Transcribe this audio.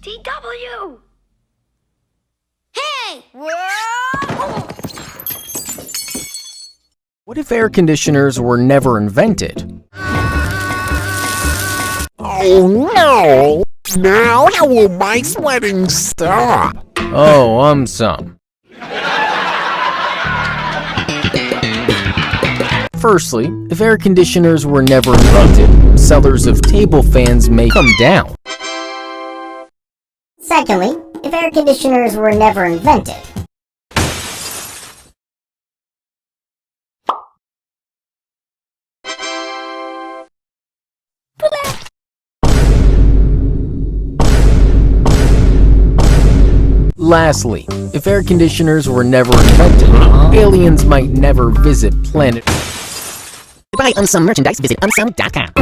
TW! Hey! What if air conditioners were never invented? Oh no! Now how will my sweating stop? Oh, Aumsum. Firstly, if air conditioners were never invented, sellers of table fans may come down. Secondly, if air conditioners were never invented. Lastly, if air conditioners were never invented, aliens might never visit planet. To buy Aumsum merchandise, visit Aumsum.com.